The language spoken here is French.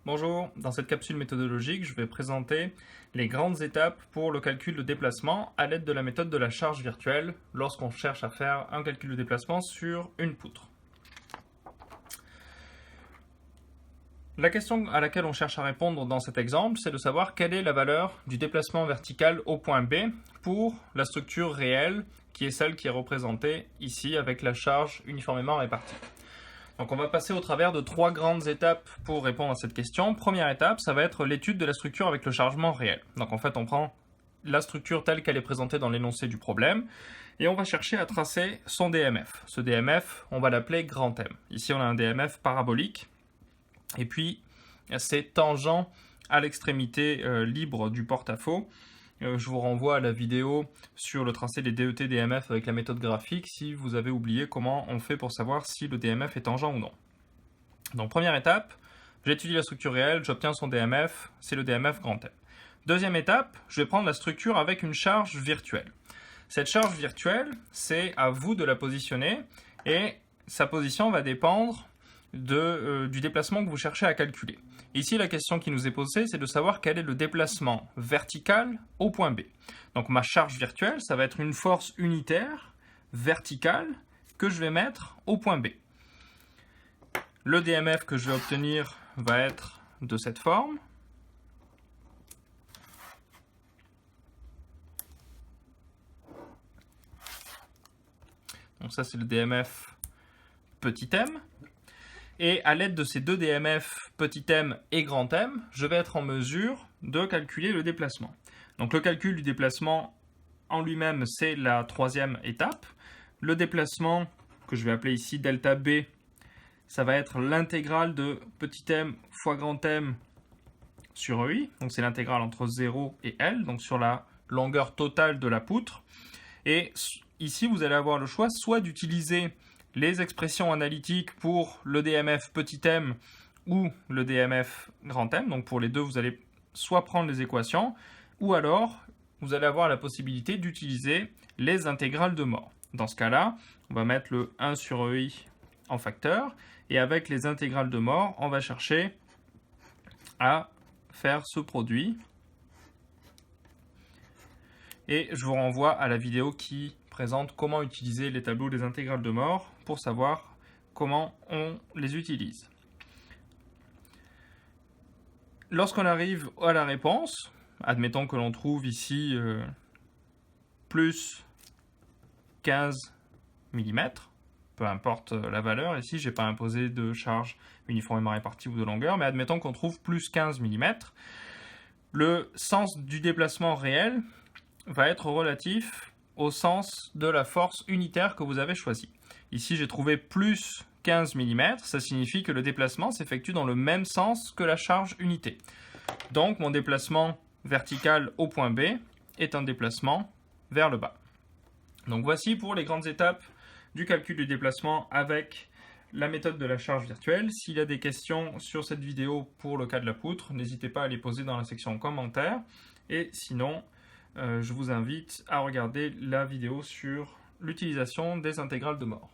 Bonjour, dans cette capsule méthodologique, je vais présenter les grandes étapes pour le calcul de déplacement à l'aide de la méthode de la charge virtuelle lorsqu'on cherche à faire un calcul de déplacement sur une poutre. La question à laquelle on cherche à répondre dans cet exemple, c'est de savoir quelle est la valeur du déplacement vertical au point B pour la structure réelle qui est celle qui est représentée ici avec la charge uniformément répartie. Donc on va passer au travers de trois grandes étapes pour répondre à cette question. Première étape, ça va être l'étude de la structure avec le chargement réel. Donc en fait, on prend la structure telle qu'elle est présentée dans l'énoncé du problème et on va chercher à tracer son DMF. Ce DMF, on va l'appeler grand M. Ici, on a un DMF parabolique et puis c'est tangent à l'extrémité libre du porte-à-faux. Je vous renvoie à la vidéo sur le tracé des DET-DMF avec la méthode graphique si vous avez oublié comment on fait pour savoir si le DMF est tangent ou non. Donc première étape, j'étudie la structure réelle, j'obtiens son DMF, c'est le DMF grand M. Deuxième étape, je vais prendre la structure avec une charge virtuelle. Cette charge virtuelle, c'est à vous de la positionner et sa position va dépendre du déplacement que vous cherchez à calculer. Ici, la question qui nous est posée, c'est de savoir quel est le déplacement vertical au point B. Donc ma charge virtuelle, ça va être une force unitaire verticale que je vais mettre au point B. Le DMF que je vais obtenir va être de cette forme. Donc ça, c'est le DMF petit m. Et à l'aide de ces deux DMF petit m et grand M, je vais être en mesure de calculer le déplacement. Donc le calcul du déplacement en lui-même, c'est la troisième étape. Le déplacement, que je vais appeler ici delta B, ça va être l'intégrale de petit m fois grand M sur EI. Donc c'est l'intégrale entre 0 et L, donc sur la longueur totale de la poutre. Et ici, vous allez avoir le choix soit d'utiliser les expressions analytiques pour le DMF petit m ou le DMF grand M. Donc pour les deux, vous allez soit prendre les équations, ou alors vous allez avoir la possibilité d'utiliser les intégrales de mort. Dans ce cas-là, on va mettre le 1 sur EI en facteur, et avec les intégrales de mort, on va chercher à faire ce produit. Et je vous renvoie à la vidéo qui présente comment utiliser les tableaux des intégrales de mort pour savoir comment on les utilise. Lorsqu'on arrive à la réponse, admettons que l'on trouve ici plus 15 mm, peu importe la valeur, ici je n'ai pas imposé de charge uniformément répartie ou de longueur, mais admettons qu'on trouve plus 15 mm, le sens du déplacement réel va être relatif au sens de la force unitaire que vous avez choisie. Ici, j'ai trouvé plus 15 mm, ça signifie que le déplacement s'effectue dans le même sens que la charge unité. Donc, mon déplacement vertical au point B est un déplacement vers le bas. Donc, voici pour les grandes étapes du calcul du déplacement avec la méthode de la charge virtuelle. S'il y a des questions sur cette vidéo pour le cas de la poutre, n'hésitez pas à les poser dans la section commentaires. Et sinon, je vous invite à regarder la vidéo sur l'utilisation des intégrales de mort.